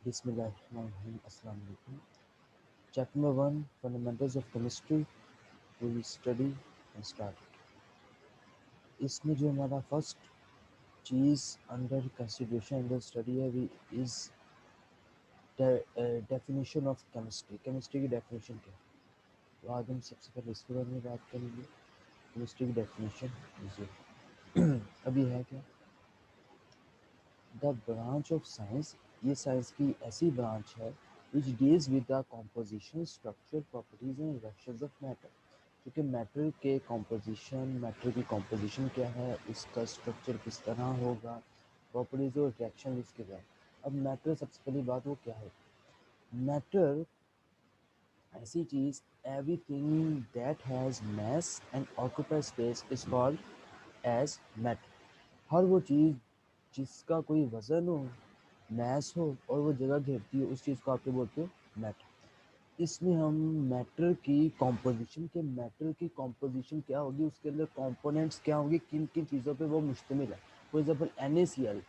बिस्मिल्लाहिर्रहमानिर्रहीम अस्सलाम वालेकुम। Chapter number 1 fundamentals of chemistry will study and start. इसमें जो हमारा फर्स्ट चीज़ अंडर कंसिडरेशन अंडर स्टडी है we is definition of chemistry. Chemistry की डेफिनेशन क्या है, तो आज हम सबसे पहले इसके बारे में बात करेंगे। केमिस्ट्री की डेफिनेशन अभी है क्या, द ब्रांच ऑफ साइंस, ये साइंस की ऐसी ब्रांच है which deals with the composition structure properties and reactions of matter. क्योंकि मैटर के कॉम्पोजिशन, मैटर की कॉम्पोजिशन क्या है, उसका स्ट्रक्चर किस तरह होगा, प्रॉपर्टीज और रिएक्शन इसके बाद। अब मैटर, सबसे पहली बात वो क्या है, मैटर ऐसी चीज़, everything that has mass and occupies space is called as matter। हर वो चीज़ जिसका कोई वज़न हो, मैस हो और वो जगह घेरती है, उस चीज़ को आप क्या बोलते हो, मैटर। इसमें हम मैटर की कॉम्पोजिशन के, मैटर की कॉम्पोजिशन क्या होगी, उसके अंदर कंपोनेंट्स क्या होंगे, किन किन चीज़ों पे वो मुश्तमिल है। For example NaCl,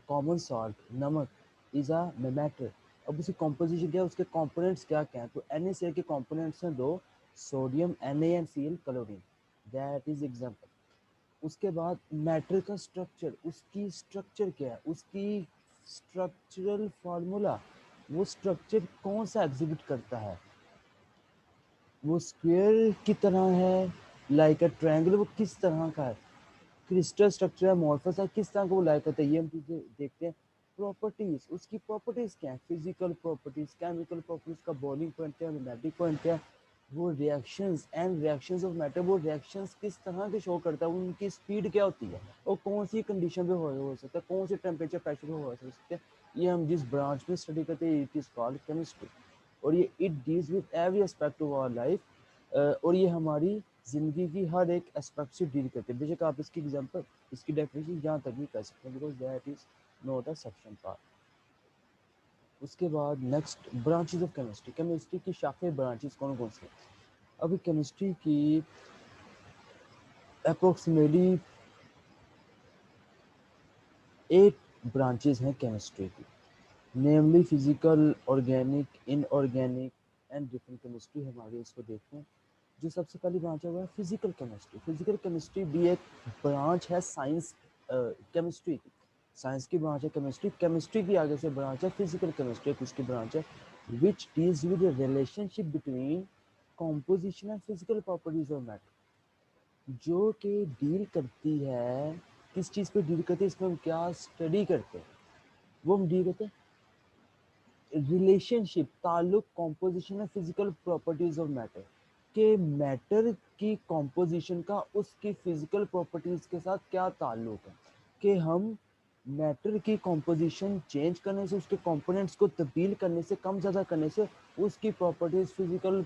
common salt, नमक, इज़ अ मैटर। अब उसकी कॉम्पोजिशन क्या है, उसके कंपोनेंट्स क्या क्या हैं, तो NaCl के कंपोनेंट्स हैं दो, sodium NaCl, chlorine, that is example. उसके बाद मैटर का स्ट्रक्चर, उसकी स्ट्रक्चर क्या है, उसकी स्ट्रक्चरल फार्मूला, वो स्ट्रक्चर कौन सा एग्जिबिट करता है, वो स्क्वायर की तरह है, लाइक अ ट्रायंगल, वो किस तरह का है, क्रिस्टल स्ट्रक्चर है, मॉर्फस है, किस तरह को वो लाइक करता है, ये हम चीज़ें देखते हैं। प्रॉपर्टीज, उसकी प्रॉपर्टीज क्या है, फिजिकल प्रॉपर्टीज, केमिकल प्रॉपर्टीज का बॉइलिंग पॉइंट क्या है, मैग्नेटिक पॉइंट क्या है, वो reactions and reactions of matter, वो रिएक्शंस किस तरह के शो करता है, उनकी स्पीड क्या होती है, और कौन सी कंडीशन पे हो सकता है, कौन से टेम्परेचर प्रेशर पे हो सकते हैं। ये हम जिस ब्रांच में स्टडी करते हैं इट इज़ कॉल्ड केमिस्ट्री। और ये it deals with every aspect of our life, और ये हमारी ज़िंदगी की हर एक एस्पेक्ट से डील करते हैं। बेशक आप इसकी एग्जांपल, इसकी डेफिनेशन यहाँ तक भी कर सकते हैं, because that is not a section part. उसके बाद next, branches of chemistry. Chemistry की शाखें, ब्रांचेस कौन कौन सी हैं। अभी केमिस्ट्री की अप्रोक्सीमेटली 8 ब्रांचेस हैं केमिस्ट्री की, namely physical, organic, inorganic and different chemistry. हम आगे इसको देखते हैं। जो सबसे पहली ब्रांच है वो है फिजिकल केमिस्ट्री। फिजिकल केमिस्ट्री भी एक ब्रांच है साइंस, केमिस्ट्री की, साइंस की ब्रांच है केमिस्ट्री। केमिस्ट्री की आगे से ब्रांच है फिजिकल केमिस्ट्री, एक उसकी ब्रांच है which deals with relationship between composition and physical properties of matter, जो कि डील करती है, किस चीज़ पे डील करती है, इसमें हम क्या स्टडी करते हैं, वो हम डील करते हैं रिलेशनशिप, ताल्लुक, composition and physical properties of matter, के मैटर की कॉम्पोजिशन का उसकी फिजिकल प्रॉपर्टीज के साथ क्या ताल्लुक है, कि हम मैटर की कॉम्पोजिशन चेंज करने से, उसके कंपोनेंट्स को तब्दील करने से, कम ज़्यादा करने से, उसकी properties, physical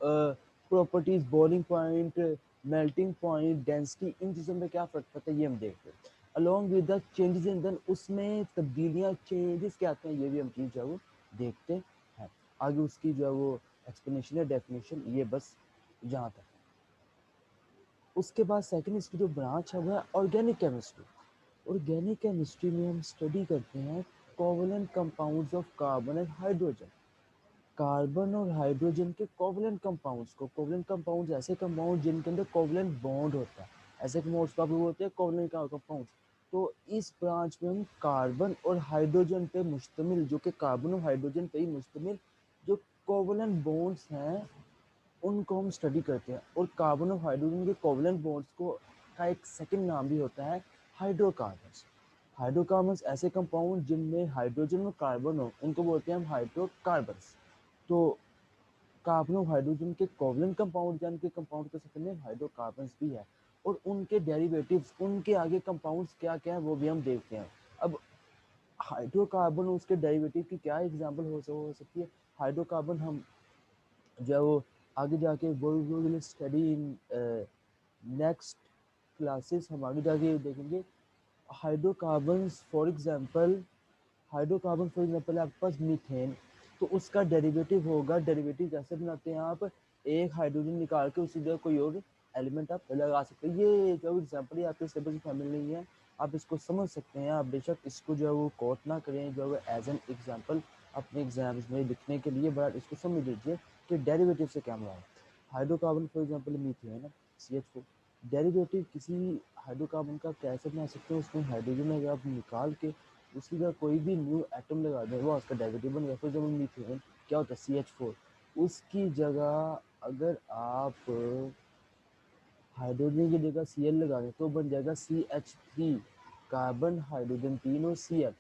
properties, boiling point, melting point, density, इन चीज़ों में क्या फ़र्क पड़ता है, ये हम देखते हैं। Along with the changes in, then उसमें तब्दीलियाँ, चेंजेस क्या आते हैं, ये भी हम चीज़ जो है वो देखते हैं। आगे उसकी जो है वो एक्सप्लेनेशन है, डेफिनेशन, ये बस यहाँ तक। उसके बाद सेकंड इसकी जो ब्रांच है वो है ऑर्गेनिक केमिस्ट्री। ऑर्गेनिक केमिस्ट्री में हम स्टडी करते हैं covalent compounds of carbon and hydrogen, carbon और हाइड्रोजन के कोवलेंट कंपाउंड्स को। कोवलेंट कंपाउंड्स ऐसे कंपाउंड जिनके अंदर कोवलेंट बॉन्ड होता है, ऐसे कंपाउंड्स को आप लोग बोलते हैं कोवलेंट कंपाउंड्स। तो इस ब्रांच में हम कार्बन और हाइड्रोजन पे मुश्तमिल, जो कि कार्बन और हाइड्रोजन पे ही मुश्तमिल जो कोवलेंट बॉन्ड्स हैं, उनको हम स्टडी करते हैं। और कार्बन और हाइड्रोजन के कोवलेंट बॉन्ड्स को का एक सेकंड नाम भी होता है हाइड्रोकार्बन्स। हाइड्रोकार्बन्स ऐसे कंपाउंड जिनमें हाइड्रोजन और कार्बन हो, उनको बोलते हैं हम हाइड्रोकार्बन्स। तो कार्बन और हाइड्रोजन के कोवलेंट कंपाउंड, यानी कि कंपाउंड के सेकंड नेम हाइड्रोकार्बन्स भी है, और उनके डेरिवेटिव्स, उनके आगे कंपाउंड्स क्या क्या है वो भी हम देखते हैं। अब हाइड्रोकार्बन, उसके डेरिवेटिव की क्या एग्जांपल हो सकती है। हाइड्रोकार्बन हम जो है वो आगे जाके वो will study in next classes, हम आगे जाके देखेंगे। Hydrocarbons for example, hydrocarbon for example है आपके पास मीथेन, तो उसका डेरिवेटिव होगा, डेरिवेटिव कैसे बनाते हैं आप, एक हाइड्रोजन निकाल के उसी जगह कोई और एलिमेंट आप लगा सकते हैं। ये जो एग्जांपल है आपके सिलेबस में शामिल नहीं है, आप इसको समझ सकते हैं। आप बेशक इसको जो है वो कोट ना करें, जो है वो एज एन एग्जांपल अपने एग्जाम्स में लिखने के लिए, बट इसको समझ लीजिए कि डेरिवेटिव से क्या मतलब है। Hydrocarbon for example methane, CH4, derivative किसी हाइड्रोकार्बन का कैसे बना सकते हैं, उसमें हाइड्रोजन अगर आप निकाल के उसकी जगह कोई भी न्यू एटम लगा दें, वो उसका डेरिवेटिव बन गया। फॉर एग्जाम्पल मीथेन क्या होता है, CH4, उसकी जगह अगर आप हाइड्रोजन की जगह Cl लगा दें तो बन जाएगा CH3, कार्बन हाइड्रोजन 3 और Cl,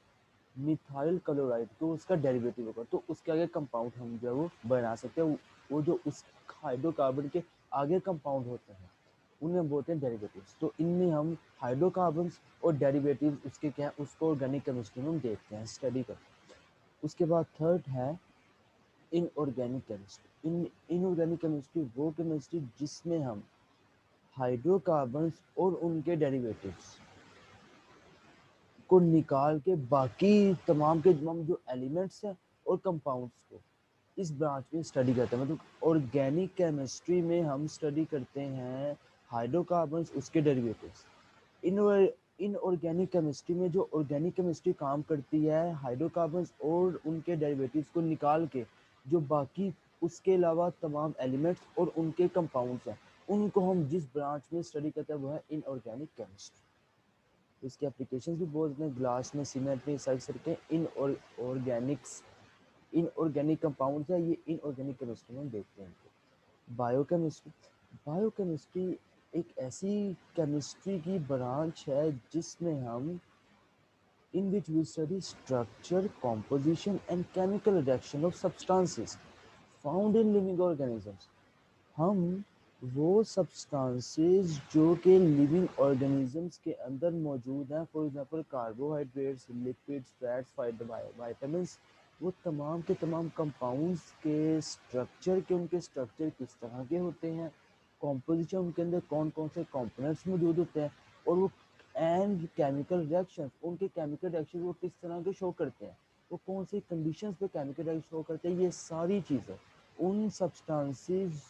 मिथाइल क्लोराइड, तो उसका डेरिवेटिव होगा। तो उसके आगे कंपाउंड हम जो है वो बना सकते हैं। वो जो उस हाइड्रोकार्बन के आगे कंपाउंड होते हैं उन्हें हम बोलते हैं डेरिवेटिव्स। तो इनमें हम हाइड्रोकार्बन्स और डेरिवेटिव्स उसके क्या है, उसको ऑर्गेनिक केमिस्ट्री में हम देखते हैं, स्टडी करते हैं। उसके बाद थर्ड है इनऑर्गेनिक केमिस्ट्री। इनऑर्गेनिक केमिस्ट्री वो केमिस्ट्री जिसमें हम हाइड्रोकार्बन्स और उनके डेरिवेटिव्स को निकाल के बाकी तमाम के तमाम जो एलिमेंट्स हैं और कंपाउंड्स को इस ब्रांच में स्टडी करते हैं। मतलब ऑर्गेनिक केमिस्ट्री में हम स्टडी करते हैं हाइड्रोकार्बन्स, उसके डेरिवेटिव्स। इन इनऑर्गेनिक केमिस्ट्री में जो ऑर्गेनिक केमिस्ट्री काम करती है, हाइड्रोकार्बन्स और उनके डेरिवेटिव्स को निकाल के जो बाकी उसके अलावा तमाम एलिमेंट्स और उनके कंपाउंड्स हैं, उनको हम जिस ब्रांच में स्टडी करते हैं वो है इनऑर्गेनिक केमिस्ट्री। इसके एप्लीकेशंस भी बहुत हैं, ग्लास में, सीमेंट में, साइड सकते हैं। ऑर्गेनिक्स इनऑर्गेनिक कंपाउंड्स है, ये इनऑर्गेनिक केमिस्ट्री में हम देखते हैं। बायोकेमिस्ट्री, बायोकेमिस्ट्री एक ऐसी केमिस्ट्री की ब्रांच है जिसमें हम in which we study structure, composition and chemical reaction of substances found in living organisms। हम वो सब्सटेंसेस जो कि लिविंग ऑर्गेनिजम्स के अंदर मौजूद हैं, for example carbohydrates, lipids, fats, vitamins, वो तमाम के तमाम कंपाउंड्स के स्ट्रक्चर के, उनके स्ट्रक्चर किस तरह के होते हैं, कॉम्पोजिशन उनके अंदर कौन कौन से कंपोनेंट्स मौजूद होते हैं, और वो एंड केमिकल रिएक्शंस, उनके केमिकल रिएक्शन वो किस तरह के शो करते हैं, वो कौन सी कंडीशंस पे केमिकल रिएक्शन शो करते हैं, ये सारी चीज़ें उन सब्सटेंसेस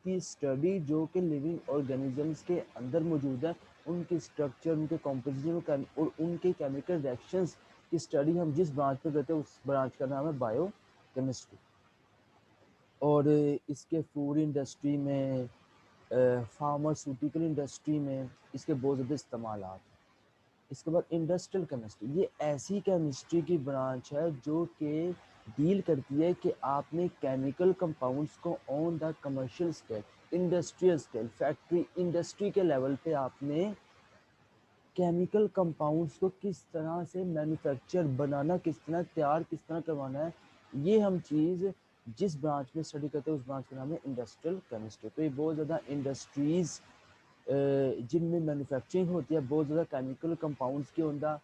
की स्टडी जो कि लिविंग ऑर्गेनिजम्स के अंदर मौजूद है, उनके स्ट्रक्चर, उनके कॉम्पोजिशन और उनके केमिकल रिएक्शंस की स्टडी हम जिस ब्रांच पे करते हैं उस ब्रांच का नाम है बायो केमिस्ट्री। और इसके फूड इंडस्ट्री में, फार्मास्यूटिकल इंडस्ट्री में इसके बहुत ज़्यादा इस्तेमाल हैं। इसके बाद इंडस्ट्रियल केमिस्ट्री, ये ऐसी केमिस्ट्री की ब्रांच है जो कि डील करती है कि आपने केमिकल कंपाउंड्स को on the commercial scale, industrial scale, factory industry के लेवल पे आपने केमिकल कंपाउंड्स को किस तरह से मैन्युफैक्चर बनाना, किस तरह तैयार, किस तरह करवाना है, ये हम चीज़ जिस ब्रांच में स्टडी करते हैं उस ब्रांच का नाम है इंडस्ट्रियल केमिस्ट्री। तो ये बहुत ज़्यादा इंडस्ट्रीज़ जिनमें मैन्युफैक्चरिंग होती है बहुत ज़्यादा केमिकल कंपाउंड्स के on the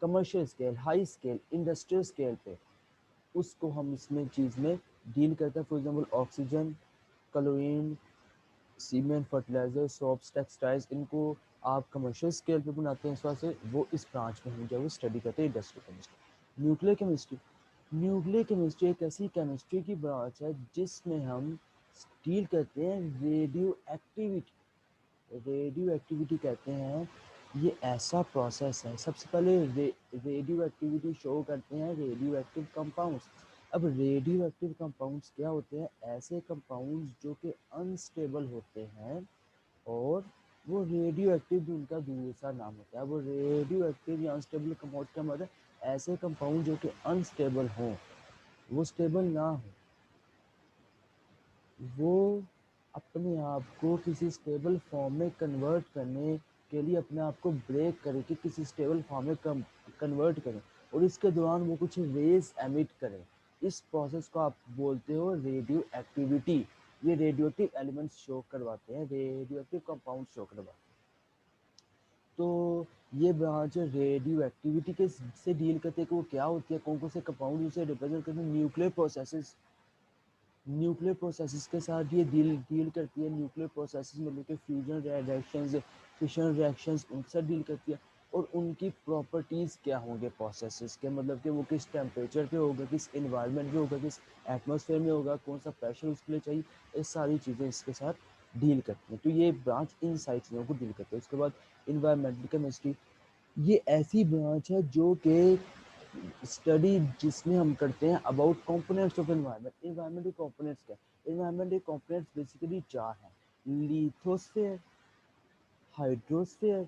commercial scale, high scale, industrial scale पे, उसको हम इसमें चीज़ में डील करते हैं। For example oxygen, chlorine, cement, fertiliser, soaps, textiles, इनको आप कमर्शियल स्केल पे बनाते हैं। इस वजह से वो इस ब्रांच में हम जो है स्टडी करते हैं industrial chemistry. Nuclear chemistry, nuclear chemistry एक ऐसी केमिस्ट्री की ब्रांच है जिसमें हम डील करते हैं रेडियो एक्टिविटी। रेडियो एक्टिविटी कहते हैं, ये ऐसा प्रोसेस है, सबसे पहले रेडियो एक्टिविटी शो करते हैं रेडियो एक्टिव कंपाउंड्स। अब रेडियो एक्टिव कंपाउंड्स क्या होते हैं, ऐसे कंपाउंड्स जो कि अनस्टेबल होते हैं, और वो रेडियो एक्टिव भी उनका दूसरा नाम होता है। वो रेडियो एक्टिव या अनस्टेबल कंपाउंड का मतलब ऐसे कंपाउंड जो कि अनस्टेबल हों, वो स्टेबल ना हो, वो अपने आप को किसी स्टेबल फॉर्म में कन्वर्ट करने के लिए अपने आप को ब्रेक करे कि किसी स्टेबल फॉर्म में कन्वर्ट करें, और इसके दौरान वो कुछ रेज एमिट करें। इस प्रोसेस को आप बोलते हो रेडियो एक्टिविटी। ये रेडियोटिव एलिमेंट्स शो करवाते हैं, रेडियोटिव कंपाउंड शो करवाते हैं। तो ये ब्रांच रेडियो एक्टिविटी के से डील करते हैं कि वो क्या होती है, कौन कौन से कंपाउंड उसे रिप्रेजेंट करते हैं। न्यूक्लियर प्रोसेसेस, न्यूक्लियर प्रोसेसेस के साथ ये डील करती है। न्यूक्लियर प्रोसेसेस मतलब कि फ्यूजन रिएक्शंस, फिशन रिएक्शंस, उनके साथ डील करती है। और उनकी प्रॉपर्टीज़ क्या होंगे प्रोसेसेस के, मतलब कि वो किस टेम्परेचर पे होगा, किस इन्वायरमेंट में होगा, किस एटमॉस्फेयर में होगा, कौन सा प्रेशर उसके लिए चाहिए, ये सारी चीज़ें इसके साथ डील करती हैं। तो ये ब्रांच इन सारी चीज़ों को डील करती है। उसके बाद इन्वायरमेंटल केमिस्ट्री, ये ऐसी ब्रांच है जो कि स्टडी जिसमें हम करते हैं about components of environment. Environment के कंपोनेंट्स क्या है? एनवायरनमेंट के कंपोनेंट्स बेसिकली चार हैं: lithosphere, hydrosphere,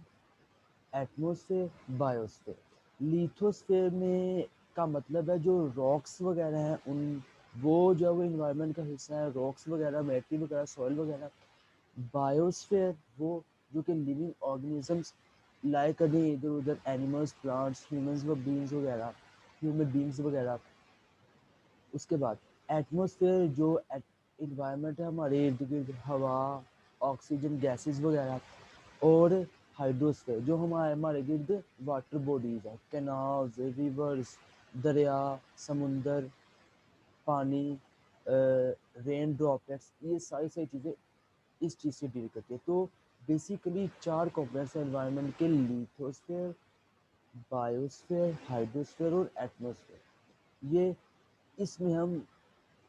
atmosphere, biosphere. Lithosphere में का मतलब है जो रॉक्स वगैरह हैं उन वो जो है वो इन्वायरमेंट का हिस्सा है, रॉक्स वगैरह, मिट्टी वगैरह, सॉइल वगैरह। बायोस्फेयर वो जो कि लिविंग ऑर्गेनिजम्स लाइक करें इधर उधर, एनिमल्स, प्लांट्स, ह्यूमंस व बींग्स वगैरह, ह्यूमन बींग्स वगैरह। उसके बाद एटमॉस्फेयर जो इन्वायरमेंट है हमारे इर्द गिर्द, हवा, ऑक्सीजन गैसेस वगैरह। और हाइड्रोस्फेयर जो हमारे हमारे गिर्द वाटर बॉडीज है, कैनाल्स, रिवर्स, दरिया, समुंदर, पानी, रेन ड्रॉपलेट्स, ये सारी सारी चीज़ें इस चीज़ से डील करती है। तो बेसिकली चार कंपोनेंट्स हैं एनवायरनमेंट के: लिथोस्फेयर, बायोस्फेयर, हाइड्रोस्फेयर और एटमॉस्फेयर। ये इसमें हम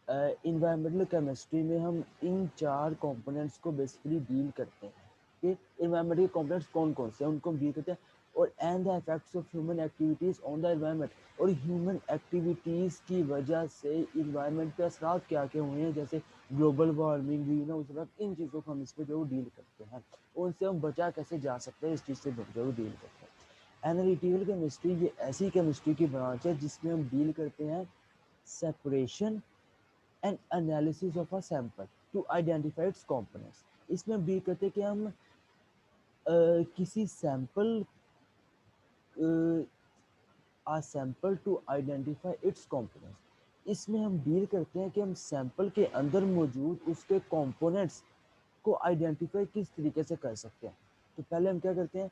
इन्वायरमेंटल केमिस्ट्री में हम इन चार कंपोनेंट्स को बेसिकली डील करते हैं कि इन्वायरमेंट के कंपोनेंट्स कौन कौन से हैं, उनको हम डील करते हैं। और and the effects of human activities on the environment, और ह्यूमन एक्टिविटीज़ की वजह से इन्वायरमेंट पे असरात क्या क्या हुए हैं, जैसे global warming, greenhouse effect, इन चीज़ों को हम इस पर जो डील करते हैं। और उनसे हम बचा कैसे जा सकते हैं, इस चीज़ से जो डील करते हैं। एनालिटिकल केमिस्ट्री ये ऐसी केमिस्ट्री की ब्रांच है जिसमें हम डील करते हैं separation and analysis of a sample to identify its components. इसमें हम डील करते हैं कि हम किसी sample a sample to identify its components. इसमें हम डील करते हैं कि हम सैंपल के अंदर मौजूद उसके कंपोनेंट्स को आइडेंटिफाई किस तरीके से कर सकते हैं। तो पहले हम क्या करते हैं,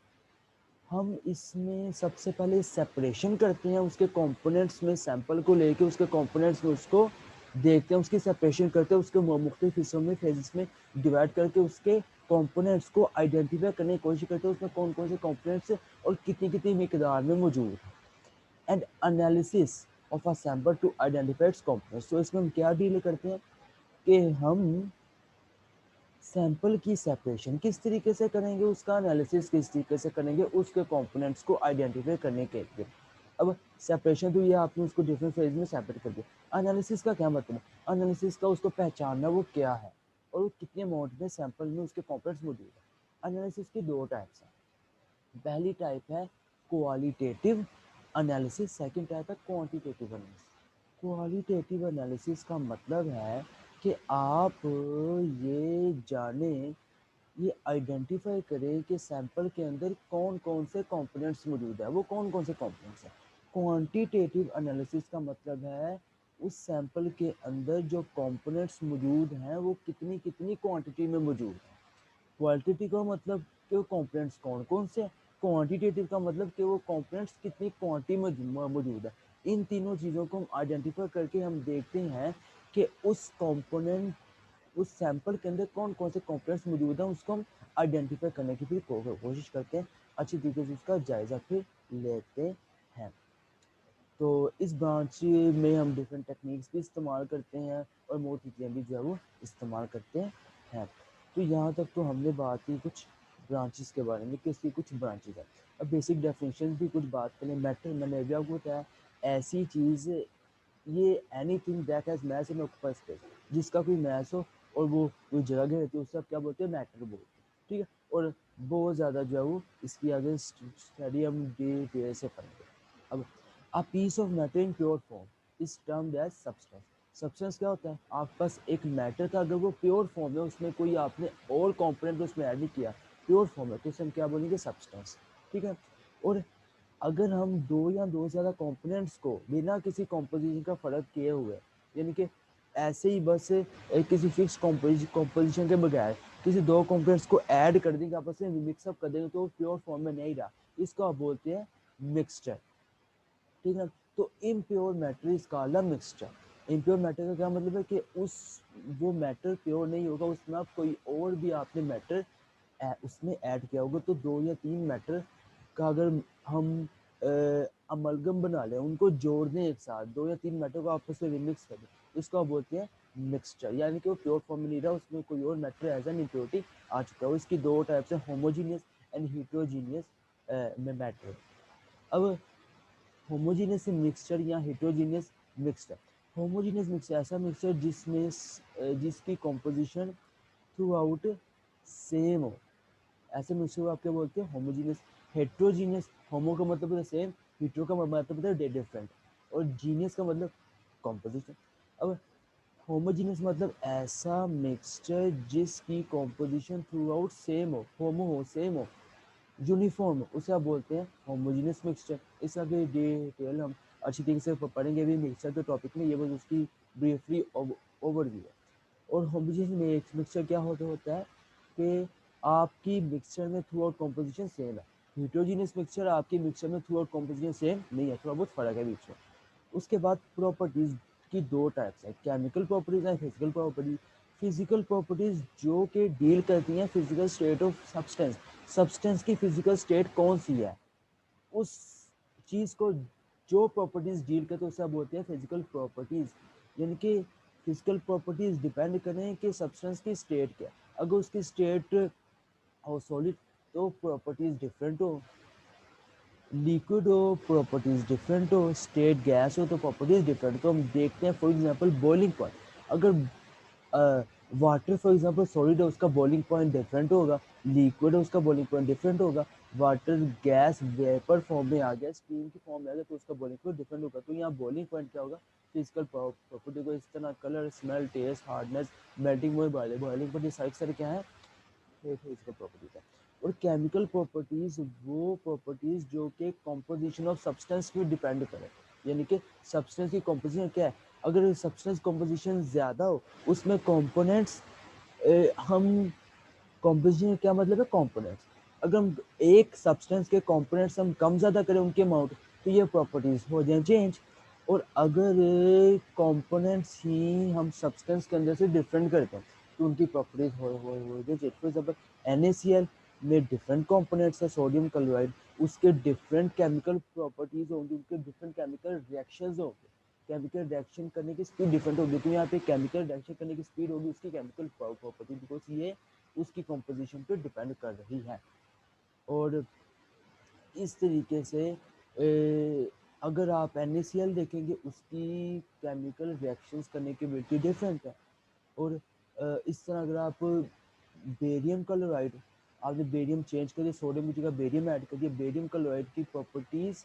हम इसमें सबसे पहले सेपरेशन करते हैं उसके कंपोनेंट्स में, सैंपल को लेके उसके कंपोनेंट्स में उसको देखते हैं, उसकी सेपरेशन करते हैं, उसके मुख्तलिफ हिस्सों में, फेजेस में डिवाइड करके उसके कंपोनेंट्स को आइडेंटिफाई करने की कोशिश करते हैं उसमें कौन कौन से कंपोनेंट्स और कितनी कितनी मिकदार में मौजूद है। And analysis of a sample to identify its components. तो इसमें हम क्या डील करते हैं कि हम सैंपल की सेपरेशन किस तरीके से करेंगे, उसका एनालिसिस किस तरीके से करेंगे, उसके कंपोनेंट्स को आइडेंटिफाई करने के लिए। अब सेपरेशन तो ये आपने उसको डिफरेंट फेज में सेपरेट कर दिया। एनालिसिस का क्या मतलब है? एनालिसिस का उसको पहचानना वो क्या है और वो कितने अमाउंट में सैंपल में उसके कंपोनेंट्स मौजूद है। एनालिसिस की दो टाइप्स हैं। पहली टाइप है क्वालिटेटिव एनालिसिस, सेकंड टाइप है क्वांटिटेटिव एनालिसिस। क्वालिटेटिव एनालिसिस का मतलब है कि आप ये जाने, ये आइडेंटिफाई करें कि सैंपल के अंदर कौन कौन से कंपोनेंट्स मौजूद है, वो कौन कौन से कंपोनेंट्स हैं। क्वांटिटेटिव एनालिसिस का मतलब है उस सैंपल के अंदर जो कंपोनेंट्स मौजूद हैं वो कितनी कितनी क्वांटिटी में मौजूद है। क्वालिटी का मतलब कि वो कंपोनेंट्स कौन कौन से हैं, क्वांटिटेटिव का मतलब कि वो कंपोनेंट्स कितनी क्वांटिटी में मौजूद है। इन तीनों चीज़ों को हम आइडेंटिफाई करके हम देखते हैं कि उस कंपोनेंट, उस सैंपल के अंदर कौन कौन से कंपोनेंट्स मौजूद हैं, उसको हम आइडेंटिफाई करने की फिर कोशिश करते हैं, अच्छी तरीके से उसका जायज़ा फिर लेते हैं। तो इस ब्रांच में हम डिफरेंट टेक्निक्स भी इस्तेमाल करते हैं और मोर चीज़ें भी जो है वो इस्तेमाल करते हैं। तो यहाँ तक तो हमने बात की कुछ ब्रांचेस के बारे में कि इसकी कुछ ब्रांचेस है। अब बेसिक डेफिनेशन भी कुछ बात करें। मैटर, मैंने भी आपको बताया, ऐसी चीज़ ये anything that has mass in occupy space, जिसका कोई मास हो और वो कोई जगह घेरती है, उससे आप क्या बोलते हैं, मैटर बोलते हैं। ठीक है। और बहुत ज़्यादा जो है वो इसकी आगे स्टडी हम डिटेल से करेंगे। अब a piece of matter in pure form is termed as substance. Substance क्या होता है? आपके पास एक मैटर था, अगर वो प्योर फॉर्म है, उसमें कोई आपने और कंपोनेंट उसमें ऐड नहीं किया, प्योर फॉर्म है, तो इसे हम क्या बोलेंगे, सब्सटेंस। ठीक है। और अगर हम दो या दो ज़्यादा कंपोनेंट्स को बिना किसी कॉम्पोजिशन का फ़र्क किए हुए, यानी कि ऐसे ही बस किसी फिक्स कॉम्पोजिशन के बगैर किसी दो कंपोनेंट्स को ऐड कर देंगे, आपस में मिक्सअप कर देंगे, तो प्योर फॉर्म में नहीं रहा, इसको आप बोलते हैं मिक्सचर। ठीक है। तो impure matter is called a mixture. Impure matter का क्या मतलब है कि उस वो मैटर प्योर नहीं होगा, उसमें आप कोई और भी आपने मैटर उसमें ऐड किया होगा। तो दो या तीन मैटर का अगर हम अमलगम बना लें, उनको जोड़ दें एक साथ, दो या तीन मैटर को आपस में रिमिक्स कर दें, इसको आप बोलते हैं मिक्सचर। यानी कि वो प्योर फॉर्म में नहीं रहा, उसमें कोई और मैटर एज एन इम्प्योरिटी आ चुका है। इसकी दो टाइप्स हैं, होमोजीनियस एंड हीट्रोजीनियस में मैटर। अब होमोजीनियस मिक्सचर या हेटेरोजीनियस मिक्सचर। होमोजीनियस मिक्सचर ऐसा मिक्सचर जिसकी कॉम्पोजिशन थ्रू आउट सेम हो, ऐसे मिक्सचर को आप क्या बोलते हैं, होमोजीनियस। हेटेरोजीनियस, होमो का मतलब होता है सेम, हेटेरो का मतलब होता है डिफरेंट, और जीनियस का मतलब कॉम्पोजिशन। अब होमोजीनियस मतलब ऐसा मिक्सचर जिसकी कॉम्पोजिशन थ्रू आउट सेम हो, होमो हो, सेम हो, यूनिफॉर्म, उसे आप बोलते हैं होमोजीनियस मिक्सचर। इस आगे डिटेल हम अच्छी तरीके से पढ़ेंगे अभी मिक्सचर के टॉपिक में, ये बस उसकी ब्रीफली ओवरव्यू है। और होमोजीनियस मिक्सचर क्या होता है कि आपकी मिक्सचर में थ्रू आउट कॉम्पोजिशन सेम है। हेटेरोजीनियस मिक्सचर आपकी मिक्सचर में थ्रू आउट कॉम्पोजिशन सेम नहीं है, थोड़ा बहुत फर्क है बीच में। उसके बाद प्रॉपर्टीज की दो टाइप्स है, chemical properties and physical properties. Physical properties जो कि डील करती हैं physical state of substance, substance की फिजिकल स्टेट कौन सी है, उस चीज़ को जो प्रॉपर्टीज डील करते हैं उसे आप बोलते हैं फिजिकल प्रॉपर्टीज। यानी कि फिजिकल प्रॉपर्टीज डिपेंड करें कि सब्सटेंस की स्टेट क्या है। अगर उसकी स्टेट हो सॉलिड तो प्रॉपर्टीज डिफरेंट हो, लिक्विड हो प्रॉपर्टीज डिफरेंट हो, स्टेट गैस हो तो प्रॉपर्टीज डिफरेंट। तो हम देखते हैं फॉर एग्जांपल बॉइलिंग पॉइंट, अगर वाटर फॉर एग्जांपल सॉलिड है उसका बॉइलिंग पॉइंट डिफरेंट होगा, लिक्विड है उसका बॉइलिंग पॉइंट डिफरेंट होगा, वाटर गैस वेपर फॉर्म में आ गया, स्टीम की फॉर्म में आ गया तो उसका बॉइलिंग पॉइंट डिफरेंट होगा। तो यहाँ बॉइलिंग पॉइंट क्या होगा, फिजिकल प्रॉपर्टी को इस तरह colour, smell, taste, hardness, melting point, boiling point, सारे क्या है फिजिकल प्रॉपर्टीज है। और केमिकल प्रॉपर्टीज वो प्रॉपर्टीज जो कि कंपोजिशन ऑफ सब्सटेंस पे डिपेंड करे, यानी कि सब्सटेंस की कंपोजिशन क्या है। अगर सब्सटेंस कंपोजिशन ज़्यादा हो उसमें कंपोनेंट्स, हम कंपोजिशन क्या मतलब है कंपोनेंट्स, अगर हम एक सब्सटेंस के कंपोनेंट्स हम कम ज़्यादा करें उनके अमाउंट तो ये प्रॉपर्टीज हो जाए चेंज। और अगर कंपोनेंट्स ही हम सब्सटेंस के अंदर से डिफरेंट करते हैं तो उनकी प्रॉपर्टीज हो जाए चेंज। फॉर एग्जाम्पल NaCl में डिफरेंट कंपोनेंट्स है, सोडियम क्लोराइड, उसके डिफरेंट केमिकल प्रॉपर्टीज होंगी, उनके डिफरेंट केमिकल रिएक्शंस होंगे, केमिकल रिएक्शन करने की स्पीड डिफरेंट होगी। तो यहाँ पे केमिकल रिएक्शन करने की स्पीड होगी उसकी केमिकल प्रॉपर्टी, बिकॉज ये उसकी कंपोजिशन पे डिपेंड कर रही है। और इस तरीके से अगर आप NaCl देखेंगे उसकी केमिकल रिएक्शंस करने की एबिलिटी डिफरेंट है। और इस तरह अगर आप बेरियम क्लोराइड, आपने बेरियम चेंज कर दिया, सोडियम की जगह बेरियम ऐड कर दिया, बेरियम क्लोराइड की प्रॉपर्टीज़,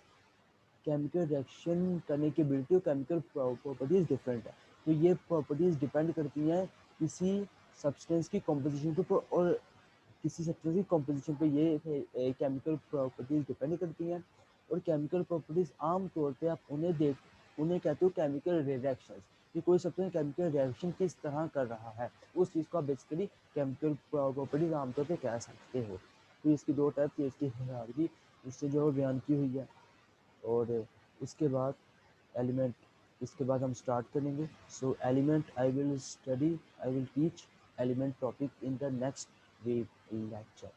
केमिकल रिएक्शन करने की एबिलिटी और केमिकल प्रॉपर्टीज़ डिफरेंट है। तो ये प्रॉपर्टीज़ डिपेंड करती हैं किसी सब्सटेंस की कंपोजिशन के ऊपर, और किसी सब्सटेंस की कंपोजिशन पे ये केमिकल प्रॉपर्टीज़ डिपेंड करती हैं। और केमिकल प्रॉपर्टीज़ आम तौर पे आप उन्हें कहते हो केमिकल रिएक्शंस, कि कोई सब्सटेंस केमिकल रिएक्शन किस तरह कर रहा है, उस चीज़ को आप बेसिकली केमिकल प्रॉपर्टीज़ आमतौर पे कह सकते हो। तो इसकी दो टाइप थी, इसकी हायरार्की इससे जो बयान की हुई है। और उसके बाद एलिमेंट, इसके बाद हम स्टार्ट करेंगे। So element I will teach element topic in the next lecture.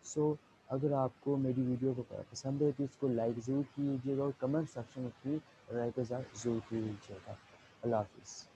So अगर आपको मेरी वीडियो को पसंद है तो इसको लाइक ज़रूर कीजिएगा और कमेंट सेक्शन में अपनी राय के साथ ज़रूर कीजिएगा। अल्लाह हाफिज़।